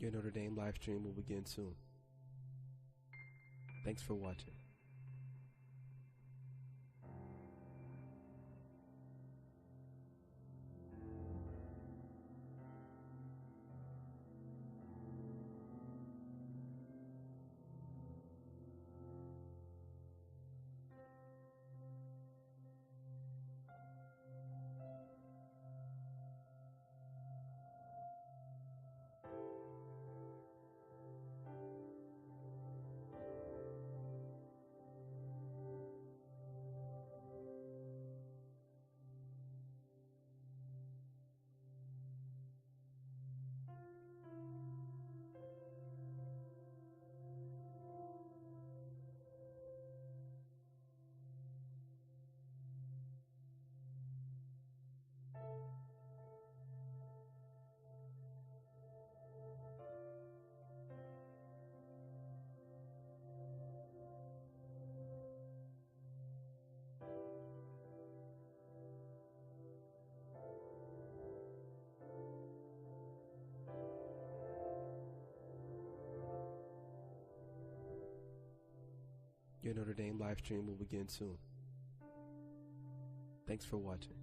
Your Notre Dame live stream will begin soon. Thanks for watching. Your Notre Dame live stream will begin soon. Thanks for watching.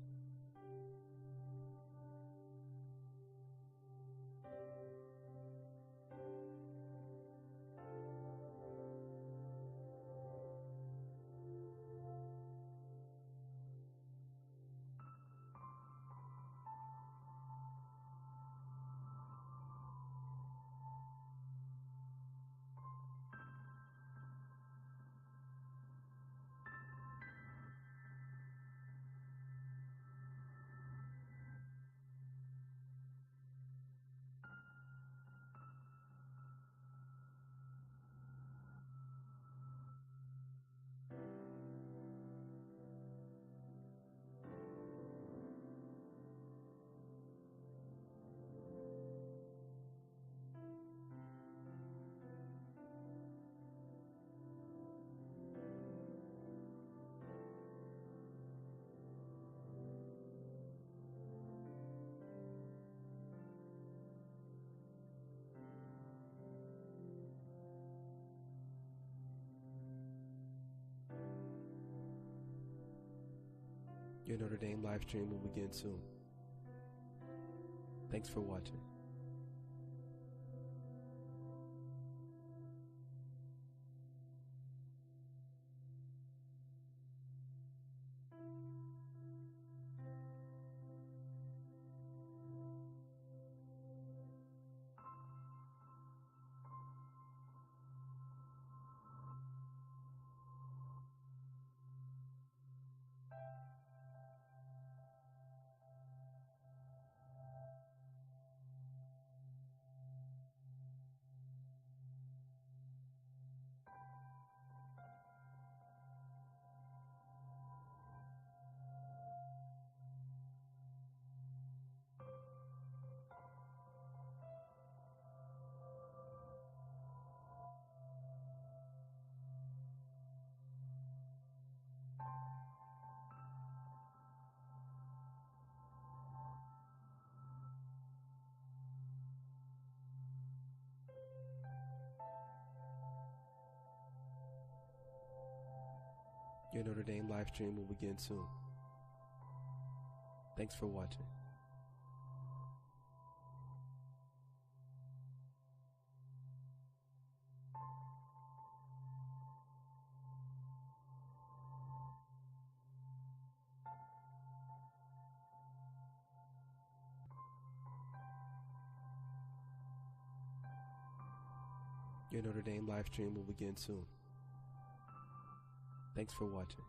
Your Notre Dame live stream will begin soon. Thanks for watching. Your Notre Dame live stream will begin soon. Thanks for watching. Your Notre Dame live stream will begin soon. Thanks for watching.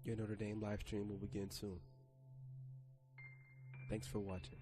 Your Notre Dame live stream will begin soon. Thanks for watching.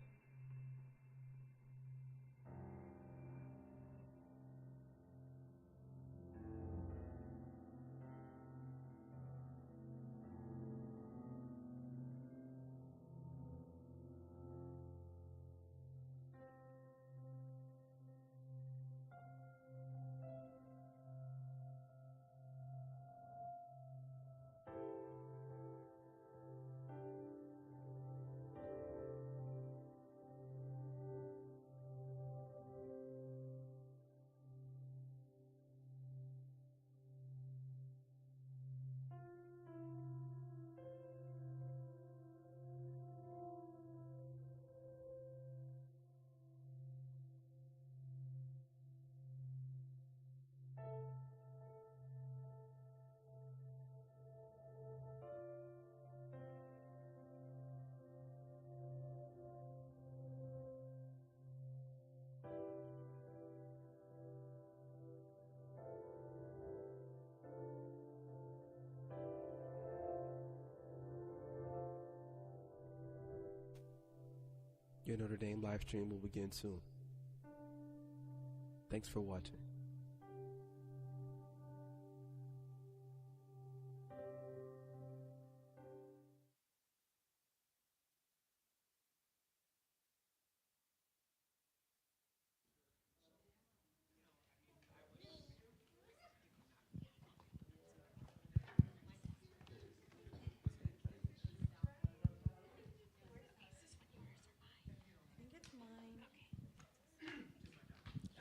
Your Notre Dame live stream will begin soon. Thanks for watching.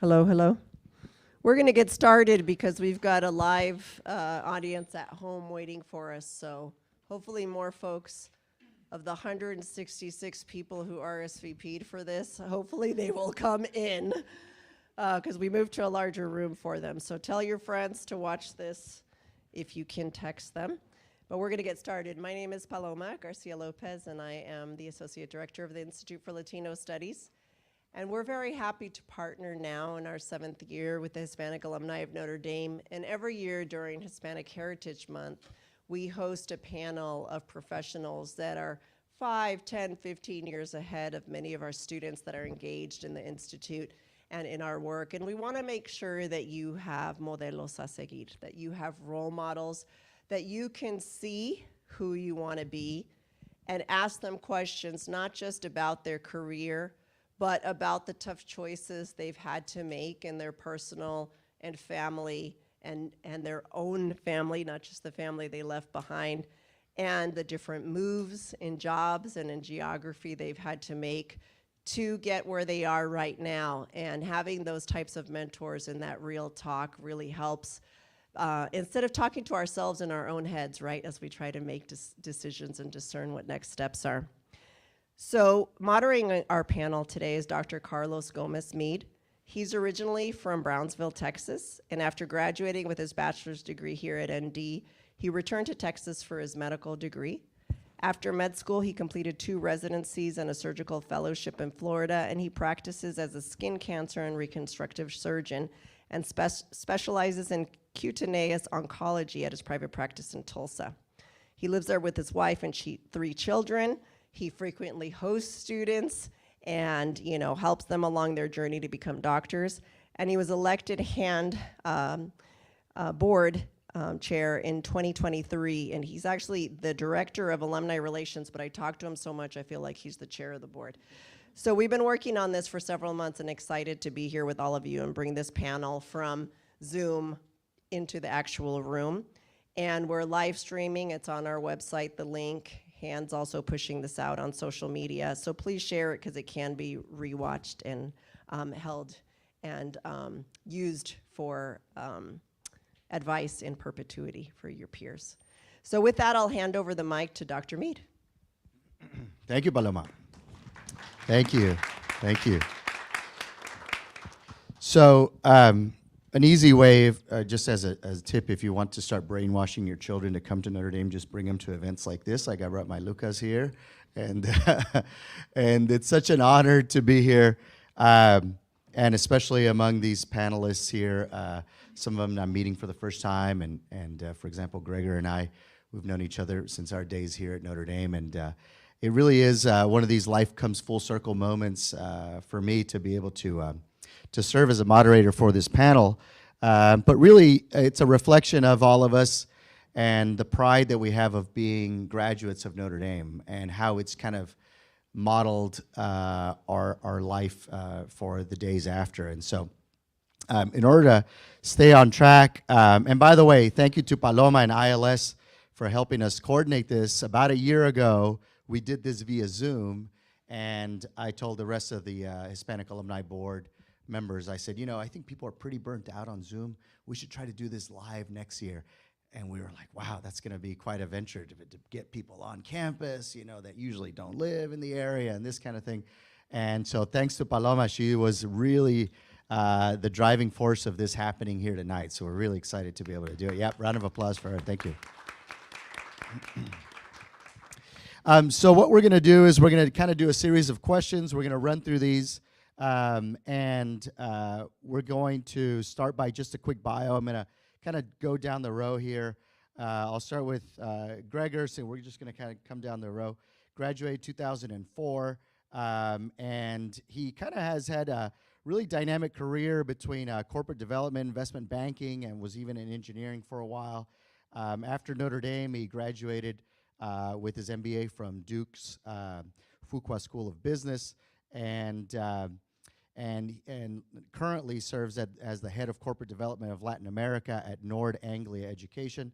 Hello, hello. We're going to get started because we've got a live audience at home waiting for us. So hopefully more folks of the 166 people who RSVP'd for this, hopefully they will come in because we moved to a larger room for them. So tell your friends to watch this if you can text them. But we're going to get started. My name is Paloma Garcia Lopez, and I am the Associate Director of the Institute for Latino Studies. And we're very happy to partner now in our 7th year with the Hispanic Alumni of Notre Dame. And every year during Hispanic Heritage Month, we host a panel of professionals that are 5, 10, 15 years ahead of many of our students that are engaged in the Institute and in our work. And we want to make sure that you have modelos a seguir, that you have role models, that you can see who you want to be and ask them questions, not just about their career, but about the tough choices they've had to make in their personal and family and their own family, not just the family they left behind, and the different moves in jobs and in geography they've had to make to get where they are right now. And having those types of mentors and that real talk really helps. Instead of talking to ourselves in our own heads, right, as we try to make decisions and discern what next steps are. So moderating our panel today is Dr. Carlos Gomez Meade. He's originally from Brownsville, Texas, and after graduating with his bachelor's degree here at ND, he returned to Texas for his medical degree. After med school, he completed 2 residencies and a surgical fellowship in Florida, and he practices as a skin cancer and reconstructive surgeon and specializes in cutaneous oncology at his private practice in Tulsa. He lives there with his wife and 3 children. He frequently hosts students and, helps them along their journey to become doctors. And he was elected board chair in 2023. And he's actually the director of alumni relations, but I talked to him so much, I feel like he's the chair of the board. So we've been working on this for several months and excited to be here with all of you and bring this panel from Zoom into the actual room. And we're live streaming. It's on our website, the link. Han's also pushing this out on social media. So please share it because it can be rewatched and held and used for advice in perpetuity for your peers. So with that, I'll hand over the mic to Dr. Meade. Thank you, Paloma. Thank you. Thank you. So an easy way, just as a tip, if you want to start brainwashing your children to come to Notre Dame, just bring them to events like this. I brought my Lucas here, and and it's such an honor to be here, and especially among these panelists here. Some of them I'm meeting for the first time, and for example, Gregorio and I, we've known each other since our days here at Notre Dame, and it really is one of these life comes full circle moments for me to be able to serve as a moderator for this panel. But really, it's a reflection of all of us and the pride that we have of being graduates of Notre Dame and how it's kind of modeled our life for the days after. And so in order to stay on track, and by the way, thank you to Paloma and ILS for helping us coordinate this. About a year ago, we did this via Zoom, and I told the rest of the Hispanic Alumni Board members, I said, you know, I think people are pretty burnt out on Zoom. We should try to do this live next year. And we were like, wow, that's going to be quite a venture to get people on campus, you know, that usually don't live in the area and this kind of thing. And so thanks to Paloma, she was really the driving force of this happening here tonight. So we're really excited to be able to do it. Yep, round of applause for her. Thank you. So what we're going to do is we're going to kind of do a series of questions. We're going to run through these. And we're going to start by just a quick bio. I'm going to kind of go down the row here. I'll start with Gregor, so we're just going to kind of come down the row. Graduated 2004, and he kind of has had a really dynamic career between corporate development, investment banking, and was even in engineering for a while. After Notre Dame, he graduated with his MBA from Duke's Fuqua School of Business, and currently serves as the head of corporate development of Latin America at Nord Anglia Education.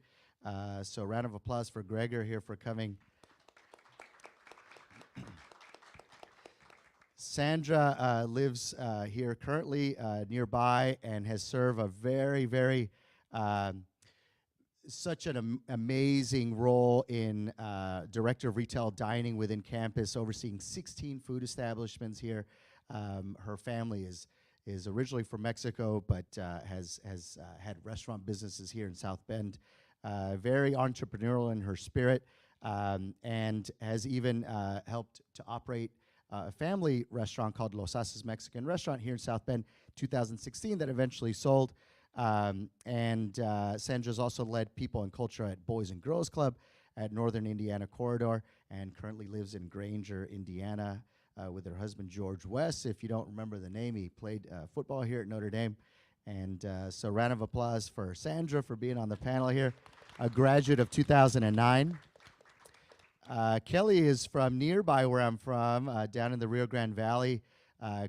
So round of applause for Gregor here for coming. Sandra lives here currently nearby and has served a very such an amazing role in director of retail dining within campus, overseeing 16 food establishments here. Her family is originally from Mexico, but has had restaurant businesses here in South Bend. Very entrepreneurial in her spirit, and has even helped to operate a family restaurant called Los Haces Mexican Restaurant here in South Bend, 2016, that eventually sold. Sandra's also led people and culture at Boys and Girls Club at Northern Indiana Corridor, and currently lives in Granger, Indiana, with her husband, George West. If you don't remember the name, he played football here at Notre Dame. And so round of applause for Sandra for being on the panel here, a graduate of 2009. Kelly is from nearby where I'm from, down in the Rio Grande Valley,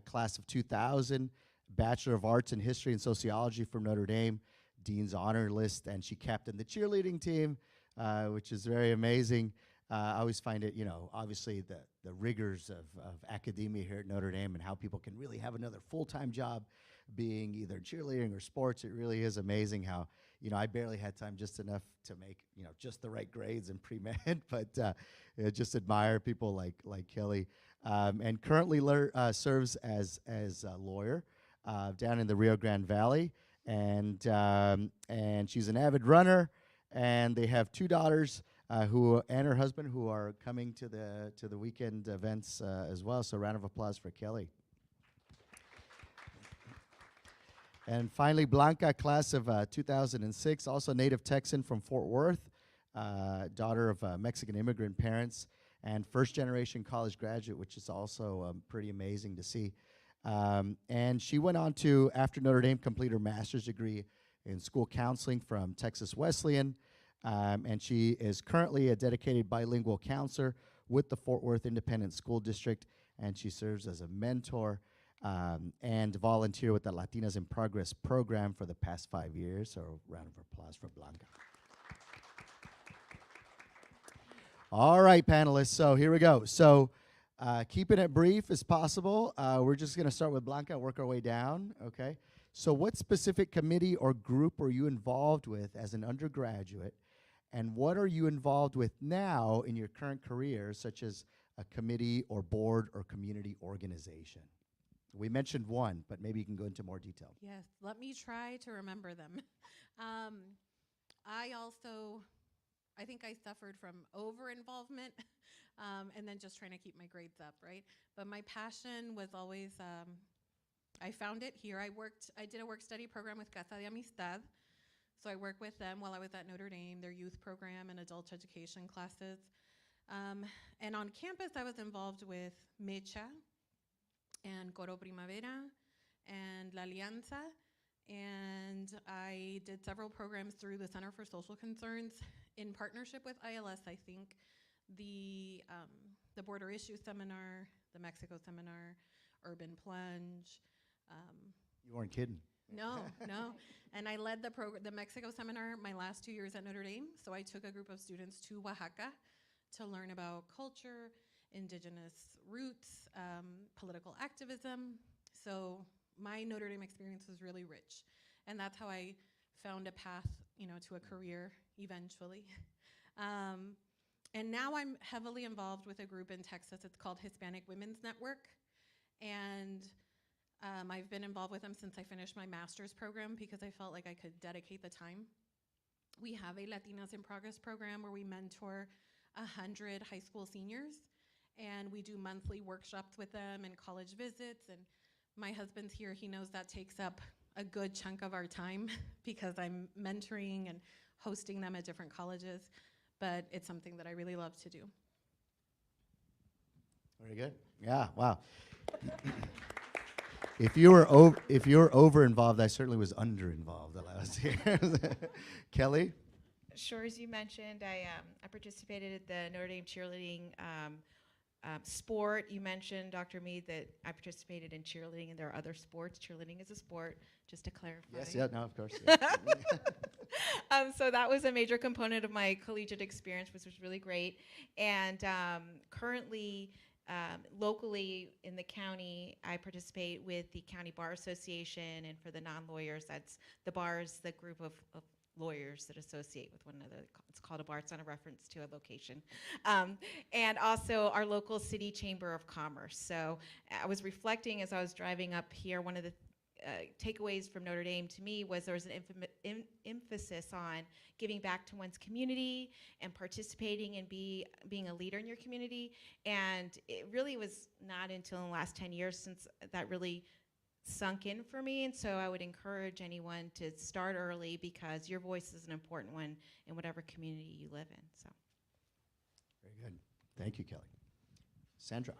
class of 2000, Bachelor of Arts in History and Sociology from Notre Dame, Dean's Honor List, and she captained the cheerleading team, which is very amazing. I always find it, you know, obviously the rigors of academia here at Notre Dame and how people can really have another full-time job being either cheerleading or sports. It really is amazing how, you know, I barely had time just enough to make, you know, just the right grades in pre-med, but just admire people like Kelly. And currently serves as a lawyer down in the Rio Grande Valley. And she's an avid runner, and they have 2 daughters, who and her husband, who are coming to the weekend events as well. So round of applause for Kelly. And finally, Blanca, class of 2006, also native Texan from Fort Worth, daughter of Mexican immigrant parents, and first-generation college graduate, which is also pretty amazing to see. And she went on to, after Notre Dame, complete her master's degree in school counseling from Texas Wesleyan. And she is currently a dedicated bilingual counselor with the Fort Worth Independent School District, and she serves as a mentor and volunteer with the Latinas in Progress program for the past 5 years. So round of applause for Blanca. All right, panelists, so here we go. So keeping it brief as possible, we're just going to start with Blanca and work our way down, okay? So what specific committee or group were you involved with as an undergraduate, and what are you involved with now in your current career, such as a committee or board or community organization? We mentioned one, but maybe you can go into more detail. Yes, let me try to remember them. I think I suffered from over-involvement and then just trying to keep my grades up, right? But my passion was always, I found it here. I did a work-study program with Casa de Amistad. So I worked with them while I was at Notre Dame, their youth program and adult education classes. And on campus, I was involved with Mecha and Coro Primavera and La Alianza. And I did several programs through the Center for Social Concerns in partnership with ILS, I think. The Border Issue Seminar, the Mexico Seminar, Urban Plunge. You weren't kidding. No. And I led the Mexico Seminar my last 2 years at Notre Dame. So I took a group of students to Oaxaca to learn about culture, indigenous roots, political activism. So my Notre Dame experience was really rich. And that's how I found a path, to a career eventually. And now I'm heavily involved with a group in Texas. It's called Hispanic Women's Network. And I've been involved with them since I finished my master's program because I felt like I could dedicate the time. We have a Latinas in Progress program where we mentor 100 high school seniors, and we do monthly workshops with them and college visits. And my husband's here, he knows that takes up a good chunk of our time because I'm mentoring and hosting them at different colleges, but it's something that I really love to do. Very good. Yeah, wow. If you were over involved, I certainly was under involved the last year. Kelly? Sure, as you mentioned, I participated at the Notre Dame cheerleading sport. You mentioned, Dr. Meade, that I participated in cheerleading, and there are other sports. Cheerleading is a sport, just to clarify. Yes, yeah, no, of course. Yeah. So that was a major component of my collegiate experience, which was really great. And currently, locally in the county, I participate with the County Bar Association, and for the non-lawyers, that's the bars, the group of lawyers that associate with one another. It's called a bar. It's not a reference to a location. And also our local city chamber of commerce. So I was reflecting as I was driving up here, one of the takeaways from Notre Dame to me was there was an emphasis on giving back to one's community and participating and being a leader in your community. And it really was not until in the last 10 years since that really sunk in for me. And so I would encourage anyone to start early because your voice is an important one in whatever community you live in. So Very good. Thank you, Kelly. Sandra?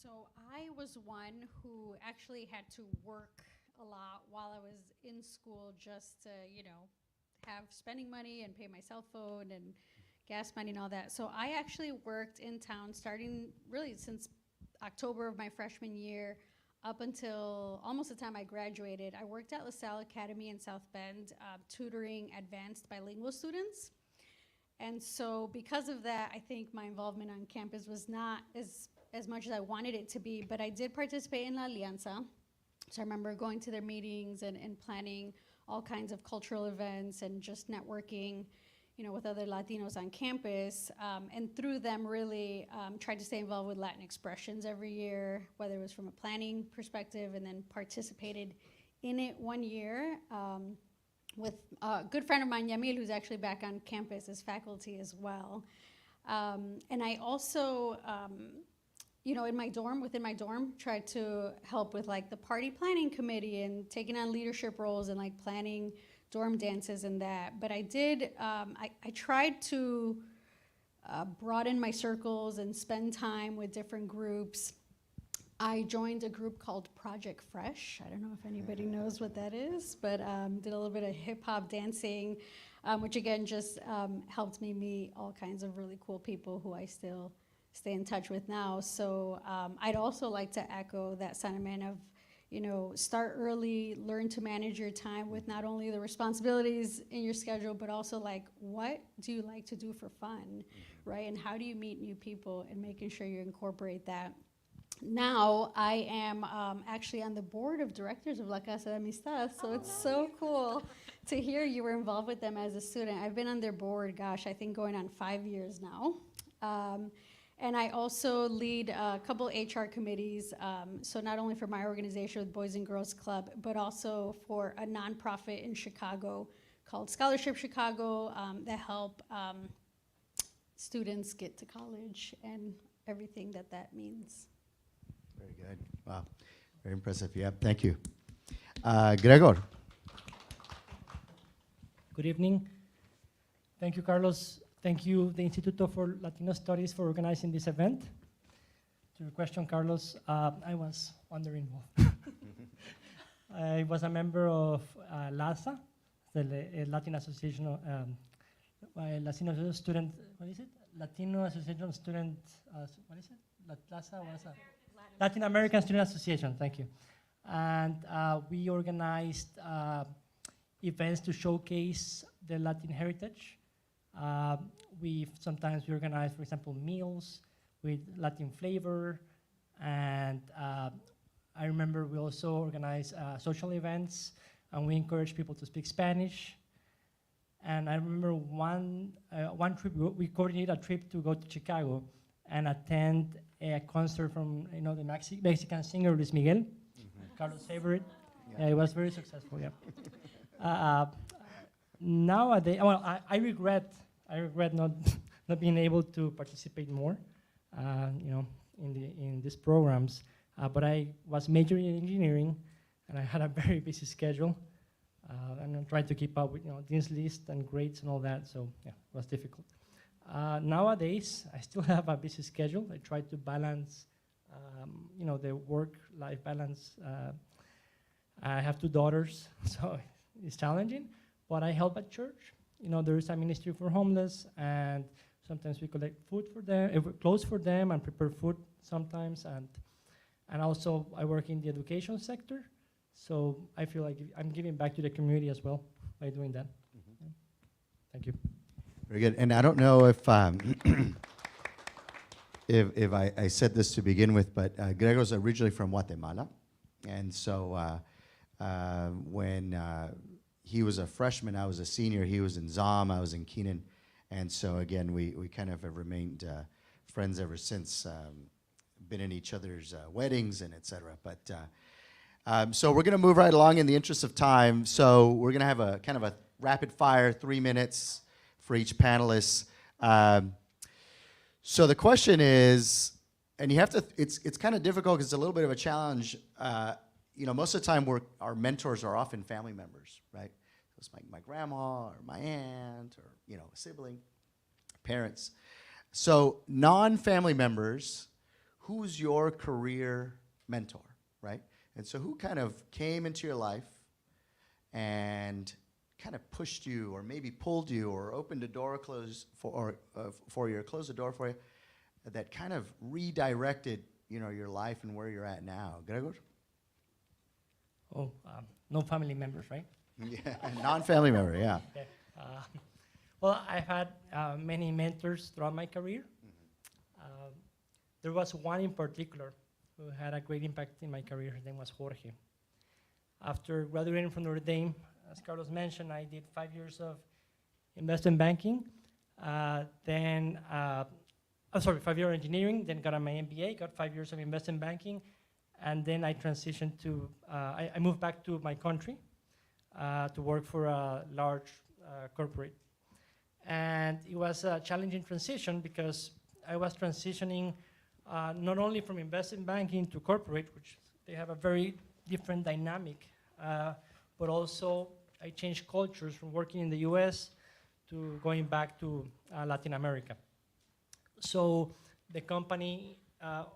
So I was one who actually had to work a lot while I was in school just to, have spending money and pay my cell phone and gas money and all that. So I actually worked in town starting really since October of my freshman year up until almost the time I graduated. I worked at LaSalle Academy in South Bend, tutoring advanced bilingual students. And so because of that, I think my involvement on campus was not as much as I wanted it to be, but I did participate in La Alianza. So I remember going to their meetings and planning all kinds of cultural events and just networking, with other Latinos on campus. And through them really tried to stay involved with Latin expressions every year, whether it was from a planning perspective, and then participated in it one year with a good friend of mine, Yamil, who's actually back on campus as faculty as well. And I also, within my dorm, tried to help with like the party planning committee and taking on leadership roles and like planning dorm dances and that. But I did, I tried to broaden my circles and spend time with different groups. I joined a group called Project Fresh. I don't know if anybody knows what that is, but did a little bit of hip hop dancing, which again just helped me meet all kinds of really cool people who I still stay in touch with now. So I'd also like to echo that sentiment of, start early, learn to manage your time with not only the responsibilities in your schedule, but also like, what do you like to do for fun, right? And how do you meet new people and making sure you incorporate that. Now I am actually on the board of directors of La Casa de Amistad, so it's so cool to hear you were involved with them as a student. I've been on their board, gosh, I think going on 5 years now. And I also lead a couple HR committees, so not only for my organization with Boys and Girls Club, but also for a nonprofit in Chicago called Scholarship Chicago that help students get to college and everything that means. Very good. Wow. Very impressive. Yeah, thank you. Gregor? Good evening. Thank you, Carlos. Thank you, the Instituto for Latino Studies, for organizing this event. To your question, Carlos, I was wondering more. I was a member of LASA, the Latin Association of Latino Student, what is it? Latino Association of Student, what is it? LASA, what is that? Latin American Student Association, thank you. And we organized events to showcase the Latin heritage. Sometimes we organize, for example, meals with Latin flavor, and I remember we also organize social events, and we encourage people to speak Spanish. And I remember one trip, we coordinated a trip to go to Chicago and attend a concert from the Mexican singer Luis Miguel, Carlos' favorite. Yeah, it was very successful. Yeah. Nowadays, well, I regret not being able to participate more, in these programs. But I was majoring in engineering, and I had a very busy schedule. And I'm trying to keep up with dean's list and grades and all that. So yeah, it was difficult. Nowadays, I still have a busy schedule. I try to balance, the work-life balance. I have 2 daughters, so it's challenging. But I help at church. There is a ministry for homeless, and sometimes we collect food for them, clothes for them, and prepare food sometimes. And also, I work in the education sector. So I feel like I'm giving back to the community as well by doing that. Yeah. Thank you. Very good. And I don't know if if I said this to begin with, but Grego's originally from Guatemala. And so when he was a freshman, I was a senior. He was in ZOM, I was in Keenan. And so again, we kind of have remained friends ever since, been in each other's weddings and et cetera. But so we're going to move right along in the interest of time. So we're going to have a kind of a rapid fire, 3 minutes for each panelist. So the question is, and you have to, it's kind of difficult because it's a little bit of a challenge. Most of the time our mentors are often family members, right? It's my grandma or my aunt or, a sibling, parents. So non-family members, who's your career mentor, right? And so who kind of came into your life and kind of pushed you or maybe pulled you or opened a door closed for you or closed the door for you that kind of redirected, your life and where you're at now? Gregor? Oh, no family members, right? Yeah, non-family member, yeah. Okay. Well, I've had many mentors throughout my career. There was one in particular who had a great impact in my career. His name was Jorge. After graduating from Notre Dame, as Carlos mentioned, I did 5 years of investment banking. 5 years engineering, then got my MBA, got 5 years of investment banking, and then I transitioned to, I moved back to my country to work for a large corporate. And it was a challenging transition because I was transitioning not only from investment banking to corporate, which they have a very different dynamic, but also I changed cultures from working in the US to going back to Latin America. So the company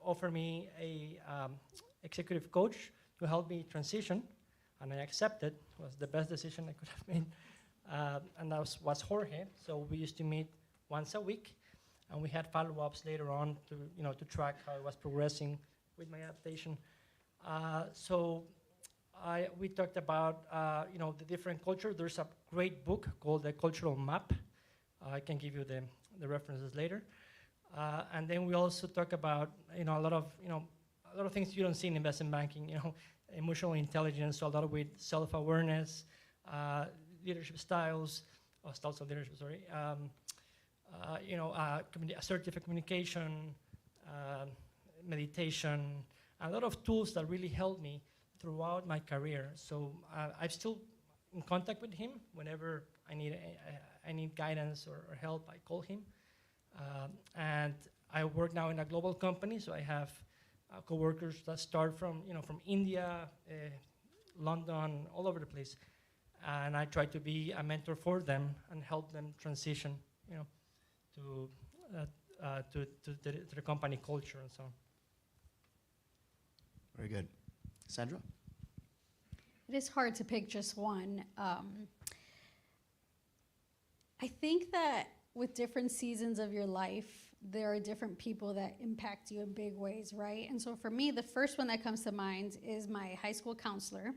offered me a executive coach to help me transition, and I accepted. It was the best decision I could have made. And that was Jorge. So we used to meet once a week, and we had follow-ups later on to track how I was progressing with my adaptation. So we talked about the different culture. There's a great book called The Cultural Map. I can give you the references later. And then we also talk about a lot of things you don't see in investment banking. Emotional intelligence, so a lot of with self-awareness, leadership styles of leadership. Sorry. Assertive communication, meditation, a lot of tools that really helped me throughout my career. So I'm still in contact with him. Whenever I need guidance or help, I call him. And I work now in a global company, so I have coworkers that start from India, London, all over the place. and I try to be a mentor for them and help them transition, to the company culture and so on. Very good. Sandra? It is hard to pick just one. I think that with different seasons of your life, there are different people that impact you in big ways, right? And so for me, the first one that comes to mind is my high school counselor,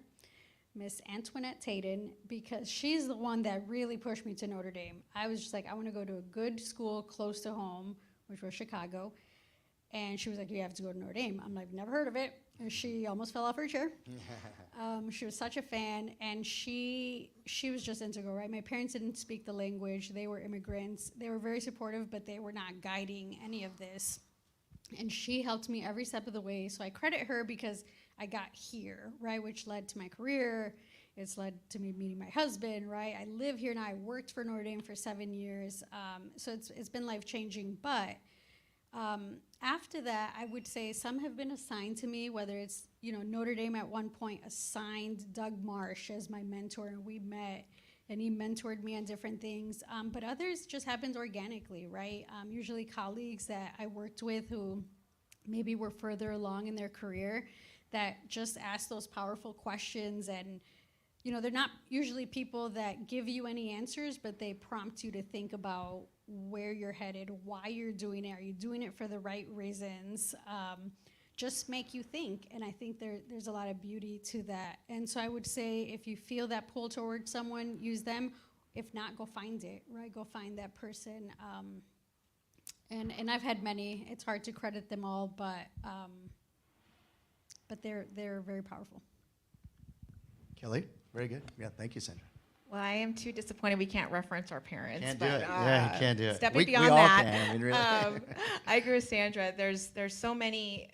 Miss Antoinette Tayden, because she's the one that really pushed me to Notre Dame. I was just like, I want to go to a good school close to home, which was Chicago. And she was like, you have to go to Notre Dame. I'm like, never heard of it. And she almost fell off her chair. She was such a fan, and she was just integral, right? My parents didn't speak the language. They were immigrants. They were very supportive, but they were not guiding any of this. And she helped me every step of the way. So I credit her because I got here, right? Which led to my career. It's led to me meeting my husband, right? I live here now. I worked for Notre Dame for 7 years. So it's been life-changing. But after that, I would say some have been assigned to me, whether it's, Notre Dame at one point assigned Doug Marsh as my mentor, and we met, and he mentored me on different things. But others just happened organically, right? Usually colleagues that I worked with who maybe were further along in their career that just asked those powerful questions. And, they're not usually people that give you any answers, but they prompt you to think about where you're headed, why you're doing it, are you doing it for the right reasons, just make you think. And I think there's a lot of beauty to that. And so I would say if you feel that pull towards someone, use them. If not, go find it, right? Go find that person. And I've had many. It's hard to credit them all, but they're very powerful. Kelly? Very good. Yeah, thank you, Sandra. Well, I am too disappointed we can't reference our parents. Can't do but, it. Yeah, you can't do it. Stepping beyond we all that, can, I mean, really. I agree with Sandra. There's so many.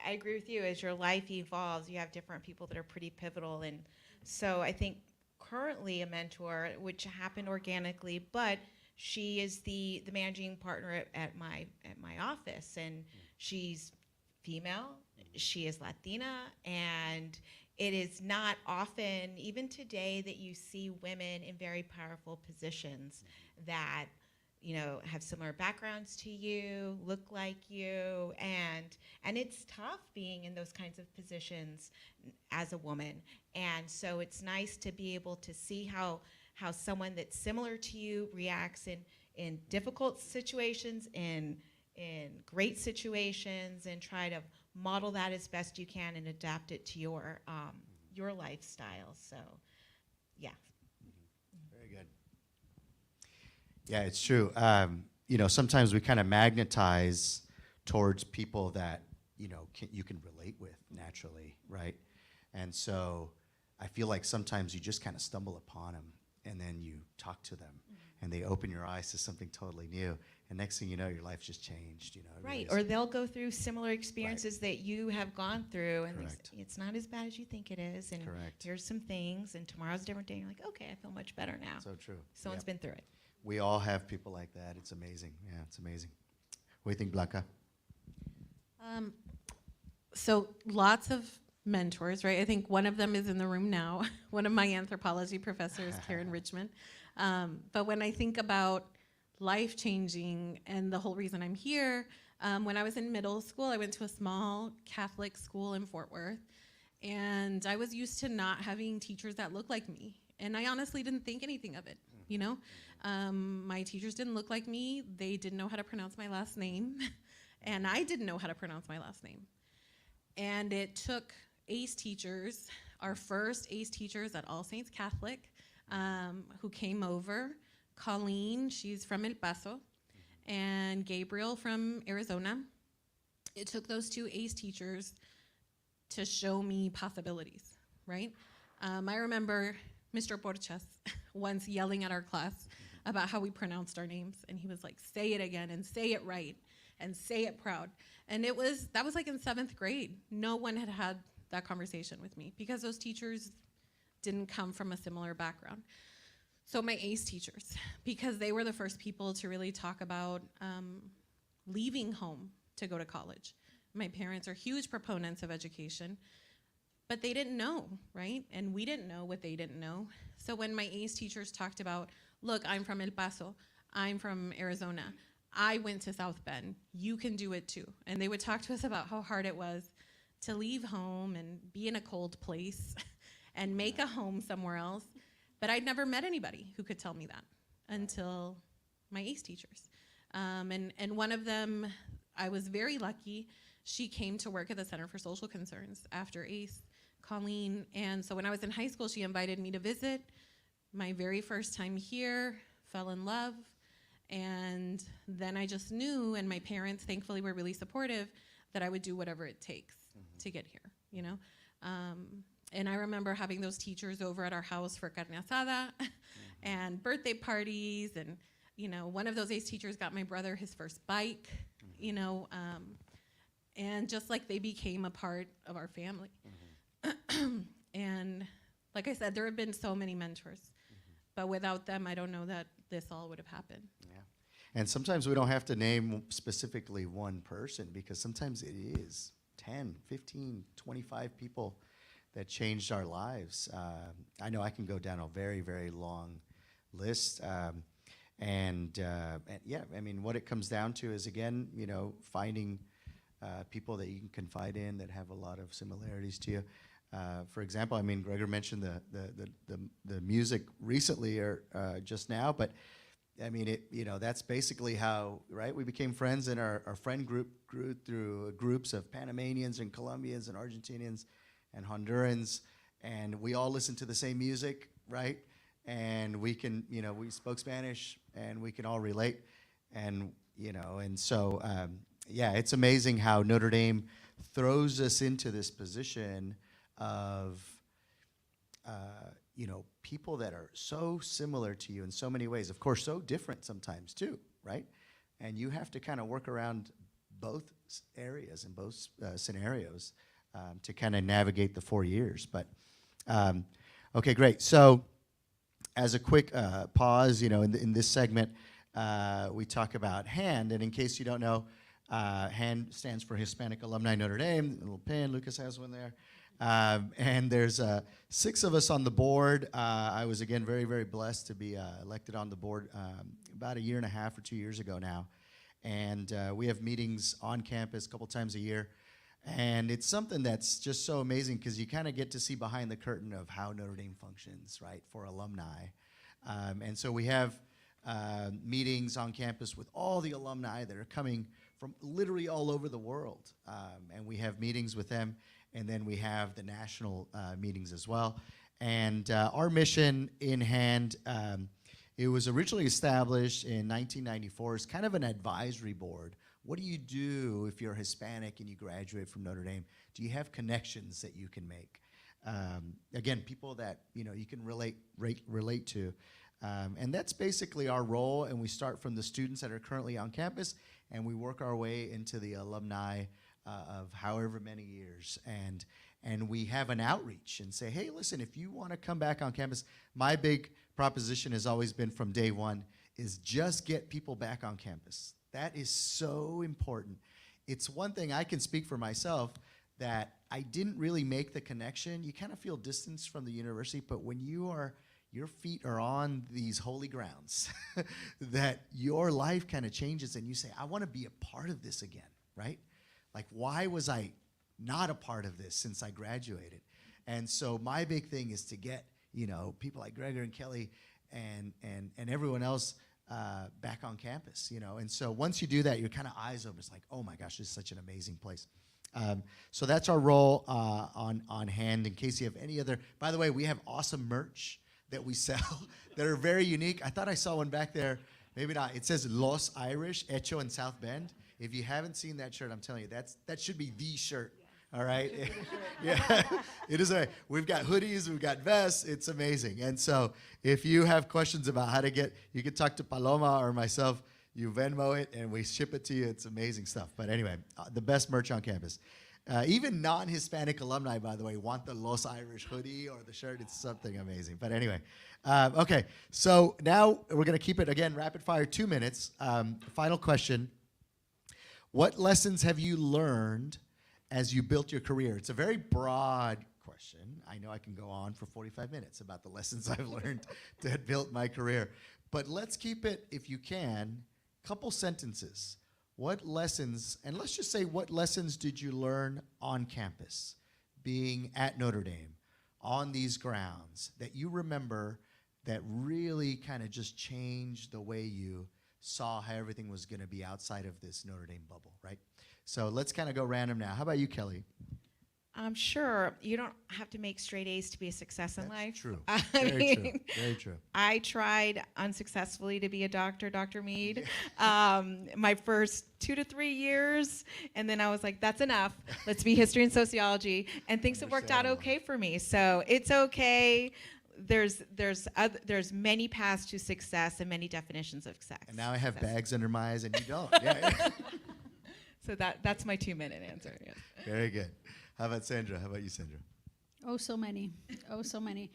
I agree with you. As your life evolves, you have different people that are pretty pivotal, and so I think currently a mentor, which happened organically, but she is the managing partner at my office, and she's female. She is Latina, and it is not often, even today, that you see women in very powerful positions that, have similar backgrounds to you, look like you, and it's tough being in those kinds of positions as a woman. And so it's nice to be able to see how someone that's similar to you reacts in difficult situations, in great situations, and try to model that as best you can and adapt it to your lifestyle. So, yeah. Very good. Yeah, it's true. Sometimes we kind of magnetize towards people that, you can relate with naturally, right? And so I feel like sometimes you just kind of stumble upon them, and then you talk to them, and they open your eyes to something totally new. And next thing you know, your life just changed, Right, or they'll go through similar experiences that you have gone through, and it's not as bad as you think it is, and here's some things, and tomorrow's a different day, and you're like, okay, I feel much better now. So true. Someone's been through it. We all have people like that. It's amazing. Yeah, it's amazing. What do you think, Blanca? So lots of mentors, right? I think one of them is in the room now. One of my anthropology professors, Karen Richmond. But when I think about life-changing, and the whole reason I'm here, when I was in middle school, I went to a small Catholic school in Fort Worth, and I was used to not having teachers that looked like me, and I honestly didn't think anything of it, My teachers didn't look like me. They didn't know how to pronounce my last name, and I didn't know how to pronounce my last name. And it took ACE teachers, our first ACE teachers at All Saints Catholic, who came over. Colleen, she's from El Paso, and Gabriel from Arizona. It took those two ACE teachers to show me possibilities, right? I remember Mr. Porchas once yelling at our class about how we pronounced our names, and he was like, say it again, and say it right, and say it proud. And that was like in 7th grade. No one had had that conversation with me because those teachers didn't come from a similar background. So my ACE teachers, because they were the first people to really talk about leaving home to go to college. My parents are huge proponents of education, But they didn't know, right? And we didn't know what they didn't know. So when my ACE teachers talked about, look, I'm from El Paso, I'm from Arizona, I went to South Bend, you can do it too. And they would talk to us about how hard it was to leave home and be in a cold place and make a home somewhere else. But I'd never met anybody who could tell me that until my ACE teachers. And one of them, I was very lucky. She came to work at the Center for Social Concerns after ACE, Colleen. And so when I was in high school, she invited me to visit. My very first time here, fell in love. And then I just knew, and my parents thankfully were really supportive, that I would do whatever it takes to get here, you know? And I remember having those teachers over at our house for carne asada and birthday parties. And, you know, one of those ACE teachers got my brother his first bike, you know, and just like they became a part of our family. And like I said, there have been so many mentors, but without them, I don't know that this all would have happened. Yeah. And sometimes we don't have to name specifically one person, because sometimes it is 10, 15, 25 people that changed our lives. I know I can go down a very, very long list. And yeah, I mean, what it comes down to is, again, you know, finding people that you can confide in that have a lot of similarities to you. For example, I mean, Gregor mentioned the music recently or just now, but I mean, you know, that's basically how, right? We became friends, and our friend group grew through groups of Panamanians and Colombians and Argentinians and Hondurans, and we all listened to the same music, right? And we can, you know, we spoke Spanish, and we can all relate, and, you know, and so, yeah, it's amazing how Notre Dame throws us into this position of, you know, people that are so similar to you in so many ways. Of course, so different sometimes too, right? And you have to kind of work around both areas and both scenarios to kind of navigate the 4 years. But, okay, great. So as a quick pause, you know, in this segment, we talk about HAND. And in case you don't know, HAND stands for Hispanic Alumni Notre Dame. A little pin, Lucas has one there. And there's 6 of us on the board. I was, again, very, very blessed to be elected on the board about 1.5 years or 2 years ago now. And we have meetings on campus a couple times a year. And it's something that's just so amazing, because you kind of get to see behind the curtain of how Notre Dame functions, right, for alumni. And so we have meetings on campus with all the alumni that are coming from literally all over the world. And we have meetings with them. And then we have the national meetings as well. And our mission in HAND, it was originally established in 1994 as kind of an advisory board. What do you do if you're Hispanic and you graduate from Notre Dame? Do you have connections that you can make? Again, people that, you know, you can relate to. And that's basically our role. And we start from the students that are currently on campus, and we work our way into the alumni of however many years, and we have an outreach and say, hey, listen, if you want to come back on campus, my big proposition has always been from day one is just get people back on campus. That is so important. It's one thing I can speak for myself that I didn't really make the connection. You kind of feel distance from the university, but when your feet are on these holy grounds, that your life kind of changes, and you say, I want to be a part of this again, right? Like, why was I not a part of this since I graduated? And so my big thing is to get, you know, people like Gregor and Kelly and everyone else back on campus, you know. And so once you do that, your kind of eyes open. It's like, oh my gosh, this is such an amazing place. So that's our role on HAND. In case you have any other, by the way, we have awesome merch that we sell that are very unique. I thought I saw one back there. Maybe not. It says Los Irish, hecho in South Bend. If you haven't seen that shirt, I'm telling you, that should be the shirt, all right? Yeah, it is. We've got hoodies, we've got vests. It's amazing. And so if you have questions about how to get, you can talk to Paloma or myself. You Venmo it, and we ship it to you. It's amazing stuff. But anyway, the best merch on campus. Even non-Hispanic alumni, by the way, want the Los Irish hoodie or the shirt. It's something amazing. But anyway, okay. So now we're going to keep it, again, rapid fire, 2 minutes. Final question. What lessons have you learned as you built your career? It's a very broad question. I know I can go on for 45 minutes about the lessons I've learned that built my career. But let's keep it, if you can, couple sentences. What lessons, and let's just say, what lessons did you learn on campus, being at Notre Dame, on these grounds, that you remember that really kind of just changed the way you saw how everything was going to be outside of this Notre Dame bubble, right? So let's kind of go random now. How about you, Kelly? Sure. You don't have to make straight A's to be a success in life. True. I Very mean, true. Very true. I tried unsuccessfully to be a doctor, Dr. Meade, my first 2 to 3 years, and then I was like, that's enough. Let's be history and sociology, and things have worked out okay for me. So it's okay. There's many paths to success and many definitions of success. And now I have bags under my eyes, and you don't. Yeah. So that's my 2-minute answer. Yes. Very good. How about Sandra? How about you, Sandra? Oh, so many. Oh, so many.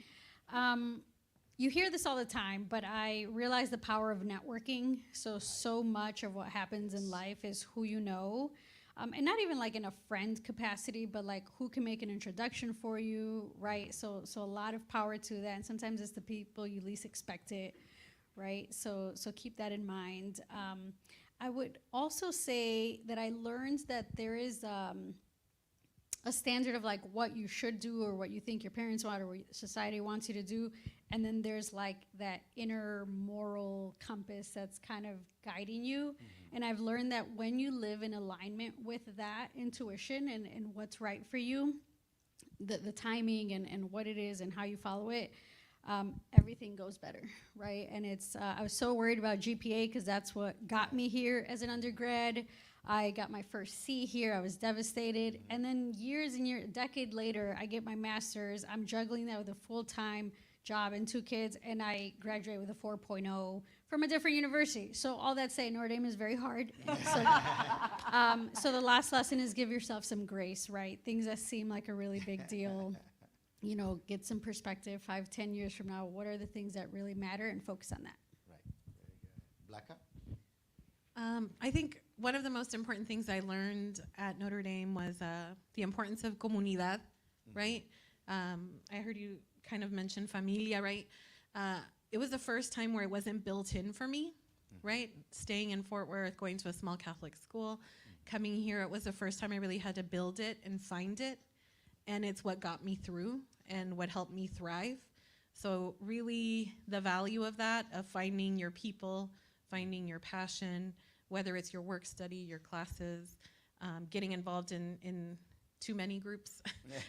You hear this all the time, but I realize the power of networking. So much of what happens in life is who you know. And not even like in a friend capacity, but like who can make an introduction for you, right? So a lot of power to that. And sometimes it's the people you least expect it, right? So keep that in mind. I would also say that I learned that there is a standard of like what you should do or what you think your parents want or what society wants you to do. And then there's like that inner moral compass that's kind of guiding you. Mm-hmm. And I've learned that when you live in alignment with that intuition and what's right for you, the timing and what it is and how you follow it, everything goes better, right? And it's, I was so worried about GPA because that's what got me here as an undergrad. I got my first C here. I was devastated. And then years and years, a decade later, I get my master's. I'm juggling that with a full-time job and 2 kids, and I graduate with a 4.0 from a different university. So all that say, Notre Dame is very hard. So the last lesson is give yourself some grace, right? Things that seem like a really big deal, you know, get some perspective 5-10 years from now. What are the things that really matter, and focus on that. Right. Very good. Blanca? I think one of the most important things I learned at Notre Dame was the importance of comunidad, right? I heard you kind of mention familia, right? It was the first time where it wasn't built in for me, right? Staying in Fort Worth, going to a small Catholic school, coming here, it was the first time I really had to build it and find it. And it's what got me through and what helped me thrive. So really the value of that, of finding your people, finding your passion, whether it's your work study, your classes, getting involved in too many groups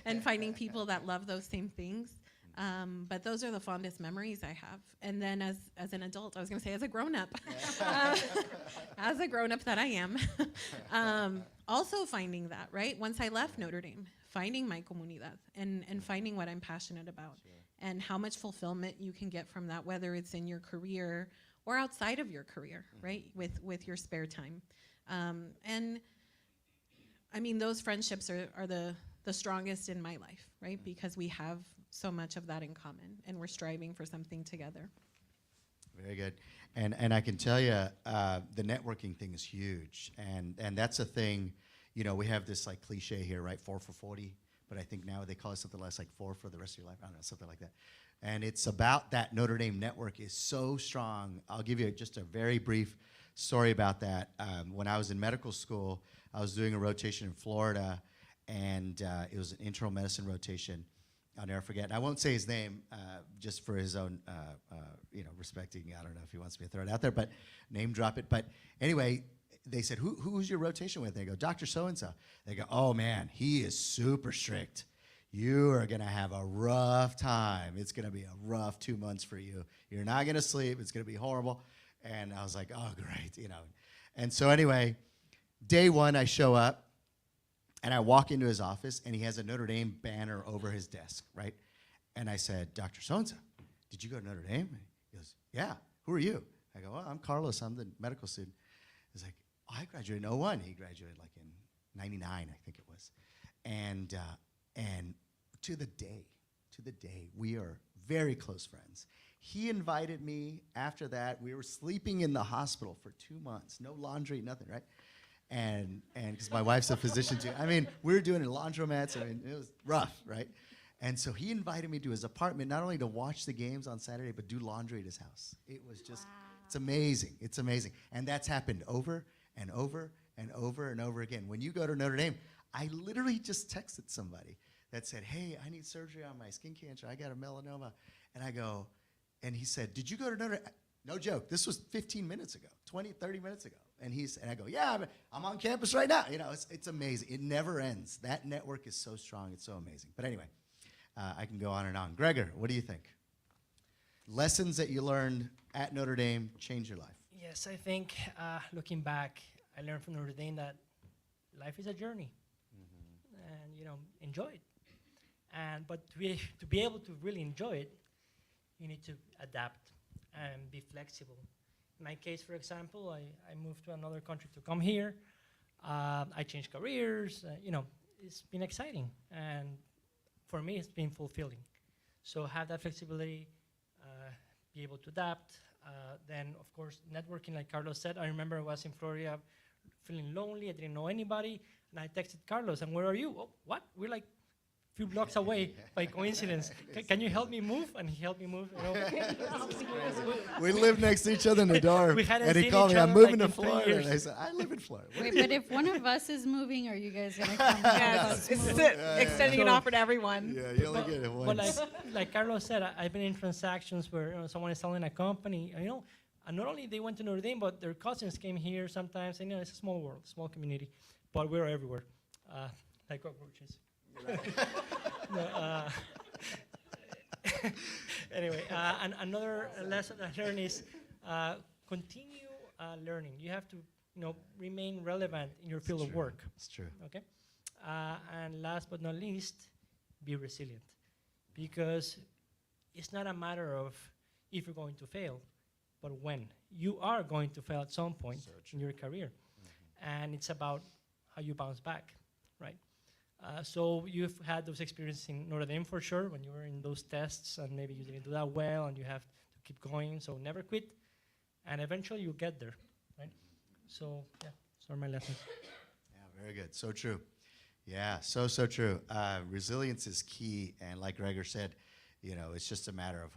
and finding people that love those same things. But those are the fondest memories I have. And then as an adult, I was gonna say as a grown-up, as a grown-up that I am, also finding that, right? Once I left Notre Dame, finding my comunidad and finding what I'm passionate about and how much fulfillment you can get from that, whether it's in your career or outside of your career, right? With your spare time. And I mean, those friendships are the strongest in my life, right? Because we have so much of that in common and we're striving for something together. Very good. And I can tell you, the networking thing is huge. And that's a thing, you know, we have this like cliche here, right? 4 for 40, but I think now they call it something less like 4 for the rest of your life. I don't know, something like that. And it's about that Notre Dame network is so strong. I'll give you just a very brief story about that. When I was in medical school, I was doing a rotation in Florida, and it was an internal medicine rotation. I'll never forget. And I won't say his name just for his own, respecting. I don't know if he wants me to throw it out there, but name drop it. But anyway, they said, who's your rotation with? They go, Dr. So-and-so. They go, oh, man, he is super strict. You are going to have a rough time. It's going to be a rough 2 months for you. You're not going to sleep. It's going to be horrible. And I was like, oh, great, you know. And so anyway, day one, I show up, and I walk into his office, and he has a Notre Dame banner over his desk, right? And I said, Dr. So-and-so, did you go to Notre Dame? He goes, yeah. Who are you? I go, well, I'm Carlos. I'm the medical student. He's like, oh, I graduated in 01. He graduated like in 99, I think it was. And to the day, we are very close friends. He invited me after that. We were sleeping in the hospital for 2 months. No laundry, nothing, right? And because my wife's a physician too. I mean, we were doing it in laundromats. I mean, it was rough, right? And so he invited me to his apartment, not only to watch the games on Saturday, but do laundry at his house. It was just, it's amazing. It's amazing. And that's happened over and over and over and over again. When you go to Notre Dame, I literally just texted somebody that said, hey, I need surgery on my skin cancer. I got a melanoma. And I go, and he said, did you go to Notre Dame? No joke. This was 15 minutes ago, 20, 30 minutes ago. And I go, yeah, I'm on campus right now. You know, it's amazing. It never ends. That network is so strong. It's so amazing. But anyway, I can go on and on. Gregor, what do you think? Lessons that you learned at Notre Dame changed your life. Yes, I think looking back, I learned from Notre Dame that life is a journey, and enjoy it. But to be able to really enjoy it, you need to adapt and be flexible. In my case, for example, I moved to another country to come here. I changed careers. It's been exciting, and for me, it's been fulfilling. So have that flexibility, be able to adapt. Then, of course, networking, like Carlos said. I remember I was in Florida feeling lonely. I didn't know anybody. And I texted Carlos, and where are you? Oh, what? We're like a few blocks away by coincidence. Can you help me move? And he helped me move. We live next to each other in the dorm. We hadn't and he seen called each me, I'm other moving like to in 3 Florida. years. And I said, I live in Florida. Wait, but if one of us is moving, are you guys gonna come? Yes, it's extending an So- offer to everyone. Yeah, you only get it But once. like Carlos said, I've been in transactions where someone is selling a company, and not only they went to Notre Dame, but their cousins came here sometimes. And, it's a small world, small community, but we're everywhere, like cockroaches. No, anyway, and another lesson I learned is continue learning. You have to, remain relevant in your field of work. It's true. Okay, and last but not least, be resilient, because it's not a matter of if you're going to fail, but when. You are going to fail at some point in your career, and it's about how you bounce back, right? So you've had those experiences in Notre Dame for sure, when you were in those tests and maybe you didn't do that well and you have to keep going, so never quit, and eventually you'll get there, right? So yeah, those are my lessons. Yeah, very good. So true. Yeah, so true. Resilience is key, and like Gregor said, it's just a matter of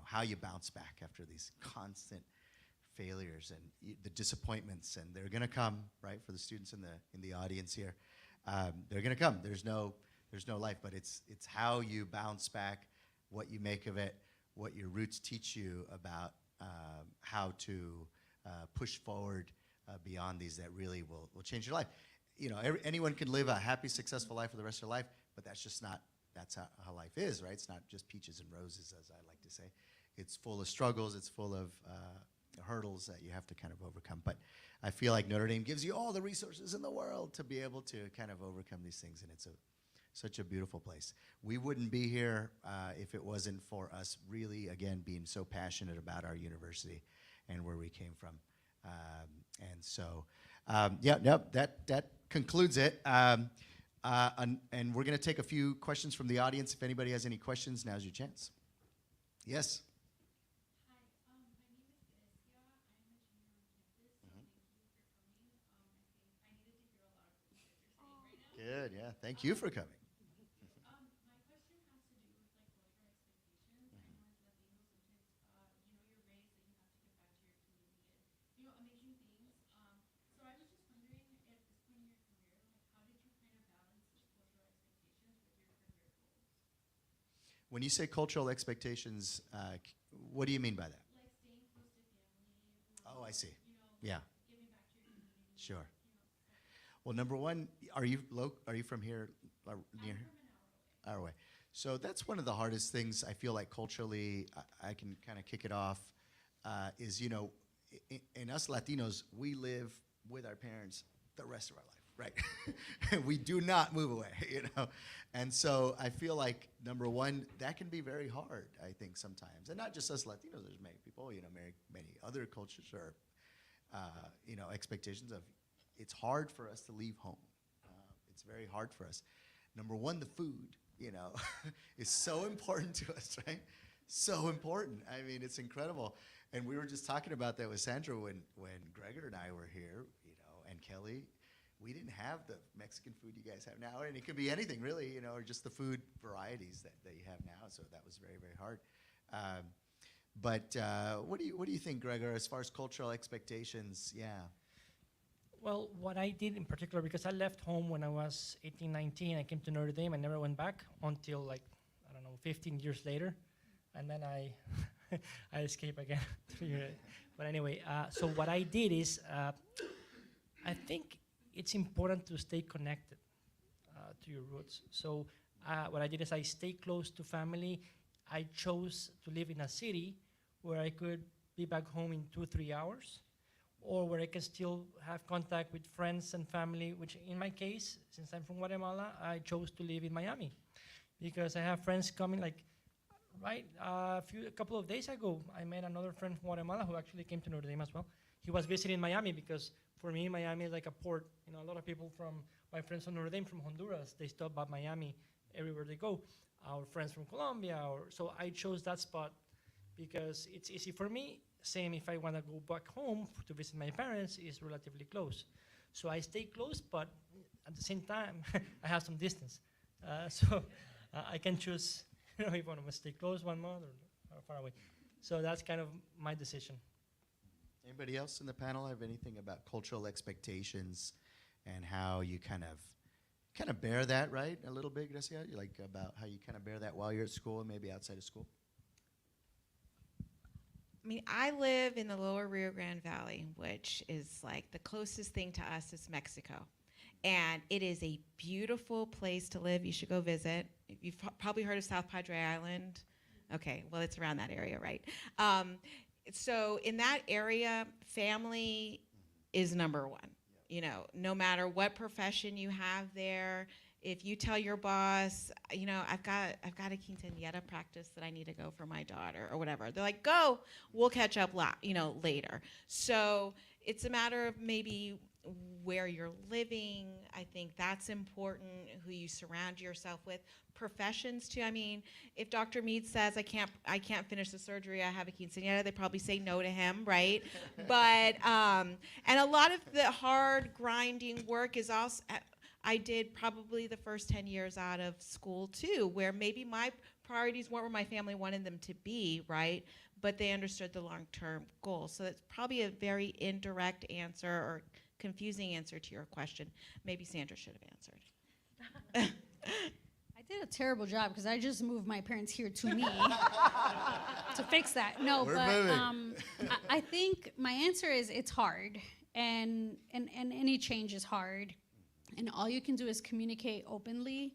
how you bounce back after these constant failures and the disappointments, and they're going to come, right? For the students in the audience here, they're going to come. There's no life, but it's how you bounce back, what you make of it, what your roots teach you about how to push forward beyond these that really will change your life. Anyone can live a happy, successful life for the rest of their life, but that's how life is, right? It's not just peaches and roses, as I like to say. It's full of struggles. It's full of hurdles that you have to kind of overcome. But I feel like Notre Dame gives you all the resources in the world to be able to kind of overcome these things, and it's such a beautiful place. We wouldn't be here if it wasn't for us really, again, being so passionate about our university and where we came from. And so, that concludes it. And we're going to take a few questions from the audience. If anybody has any questions, now's your chance. Yes? Good, yeah. Thank you for coming. When you say cultural expectations, what do you mean by that? Like staying close to family. Oh, I see. Yeah. Giving back to your community. Sure. Well, number one, are you from here, near? I'm from an hour away. So that's one of the hardest things I feel like culturally. I can kind of kick it off. Is in us Latinos, we live with our parents the rest of our life. Right, we do not move away, and so I feel like number one, that can be very hard. I think sometimes, and not just us Latinos. There's many people, many other cultures or, expectations of. It's hard for us to leave home. It's very hard for us. Number one, the food, is so important to us, right? So important. I mean, it's incredible. And we were just talking about that with Sandra when Gregor and I were here, and Kelly. we didn't have the Mexican food you guys have now, and it could be anything really, you know, or just the food varieties that you have now. So that was very, very hard. But what do you think, Gregor, as far as cultural expectations? Yeah. Well, what I did in particular, because I left home when I was 18, 19, I came to Notre Dame. I never went back until, like, I don't know, 15 years later. And then I I escaped again. But anyway, so what I did is, I think it's important to stay connected to your roots. So what I did is I stayed close to family. I chose to live in a city where I could be back home in 2-3 hours, or where I can still have contact with friends and family, which in my case, since I'm from Guatemala, I chose to live in Miami because I have friends coming, like, a couple of days ago, I met another friend from Guatemala who actually came to Notre Dame as well. He was visiting Miami because for me, Miami is like a port. You know, a lot of people from, my friends from Notre Dame from Honduras, they stop by Miami everywhere they go. Our friends from Colombia, so I chose that spot because it's easy for me. Same if I want to go back home to visit my parents, is relatively close. So I stay close, but at the same time, I have some distance. So I can choose, you know, if I want to stay close 1 month or far away. So that's kind of my decision. Anybody else in the panel have anything about cultural expectations and how you kind of bear that, right? A little bit, Gracia, like about how you kind of bear that while you're at school and maybe outside of school? I mean, I live in the lower Rio Grande Valley, which is like the closest thing to us is Mexico. And it is a beautiful place to live. You should go visit. You've probably heard of South Padre Island. Okay, well, it's around that area, right? So in that area, family is number one. You know, no matter what profession you have there, if you tell your boss, you know, I've got a quinceañera practice that I need to go for my daughter or whatever, they're like, go, we'll catch up later. So it's a matter of maybe where you're living. I think that's important, who you surround yourself with. Professions too. I mean, if Dr. Meade says I can't finish the surgery, I have a quinceañera, they probably say no to him, right? But and a lot of the hard grinding work is also, I did probably the first 10 years out of school too, where maybe my priorities weren't where my family wanted them to be, right? But they understood the long-term goals. So that's probably a very indirect answer or confusing answer to your question. Maybe Sandra should have answered. I did a terrible job because I just moved my parents here to me to fix that. No, We're but moving. I think my answer is it's hard, and any change is hard, and all you can do is communicate openly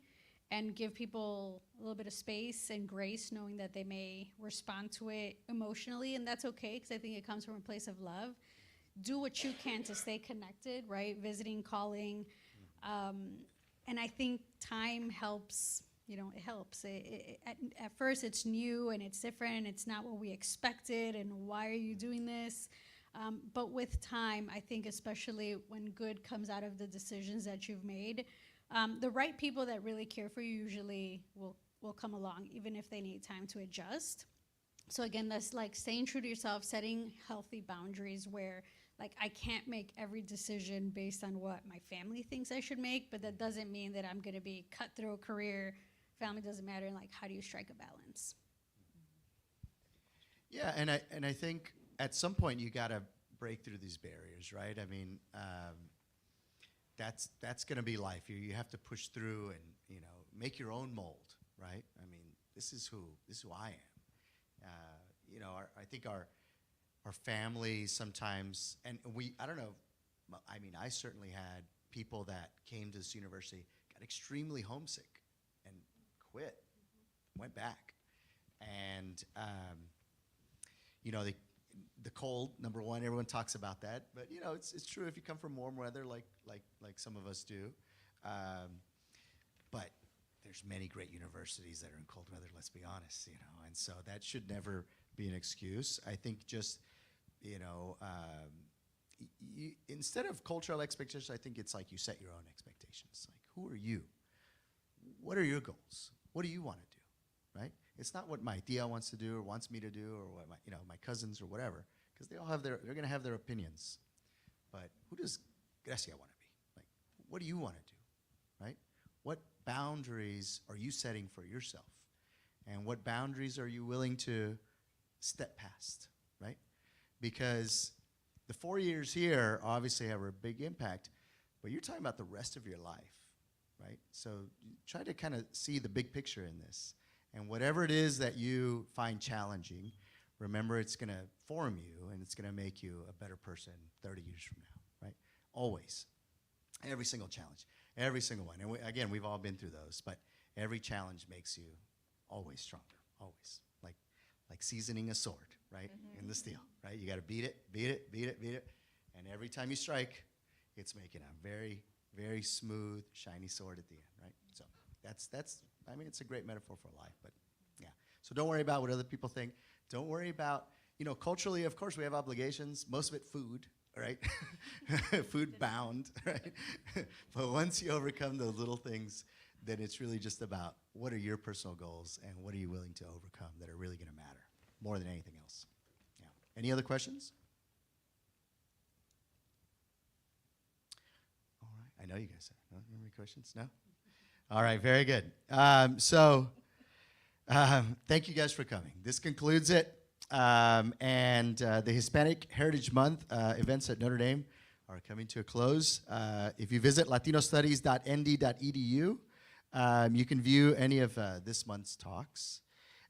and give people a little bit of space and grace, knowing that they may respond to it emotionally, and that's okay because I think it comes from a place of love. Do what you can to stay connected, right? Visiting, calling. And I think time helps, you know, it helps. At first it's new and it's different and it's not what we expected and why are you doing this? But with time, I think especially when good comes out of the decisions that you've made, the right people that really care for you usually will come along, even if they need time to adjust. So again, that's like staying true to yourself, setting healthy boundaries where, like, I can't make every decision based on what my family thinks I should make, but that doesn't mean that I'm gonna be cutthroat career, family doesn't matter, and like, how do you strike a balance? Yeah, and I think at some point you gotta break through these barriers, right? I mean, that's gonna be life. You have to push through and, you know, make your own mold, right? I mean, this is who I am. You know, I think our families sometimes, and I don't know, I mean, I certainly had people that came to this university, got extremely homesick and quit, went back. And, you know, the cold, number one, everyone talks about that, but you know, it's true if you come from warm weather like some of us do. But there's many great universities that are in cold weather, let's be honest, you know, and so that should never be an excuse. I think just, you know, instead of cultural expectations, I think it's like you set your own expectations. Like, who are you? What are your goals? What do you want to do, right? It's not what my tia wants to do or wants me to do or what my cousins or whatever, because they all have they're going to have their opinions. But who does Gracia want to be? Like, what do you want to do, right? What boundaries are you setting for yourself? And what boundaries are you willing to step past, right? Because the 4 years here obviously have a big impact, but you're talking about the rest of your life, right? So try to kind of see the big picture in this. And whatever it is that you find challenging, remember it's going to form you and it's going to make you a better person 30 years from now, right? Always. Every single challenge, every single one. And again, we've all been through those, but every challenge makes you always stronger, always. Like seasoning a sword, right? In the steel, right? You got to beat it, beat it, beat it, beat it. And every time you strike, it's making a very, very smooth, shiny sword at the end, right? So that's I mean, it's a great metaphor for life, but yeah. So don't worry about what other people think. Don't worry about, culturally, of course, we have obligations, most of it food, right? Food bound, right? But once you overcome those little things, then it's really just about what are your personal goals and what are you willing to overcome that are really going to matter more than anything else. Yeah. Any other questions? All right. I know you guys have. No? Any questions? No? All right. Very good. Thank you guys for coming. This concludes it. And the Hispanic Heritage Month events at Notre Dame are coming to a close. If you visit latinostudies.nd.edu, you can view any of this month's talks.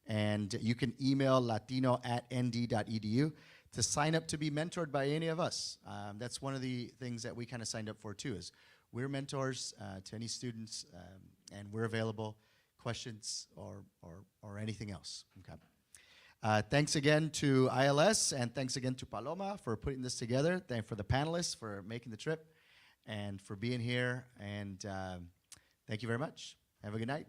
And you can email latino@nd.edu to sign up to be mentored by any of us. That's one of the things that we kind of signed up for too, is we're mentors to any students, and we're available, questions or anything else. Okay. Thanks again to ILS, and thanks again to Paloma for putting this together. Thanks for the panelists for making the trip and for being here. And thank you very much. Have a good night.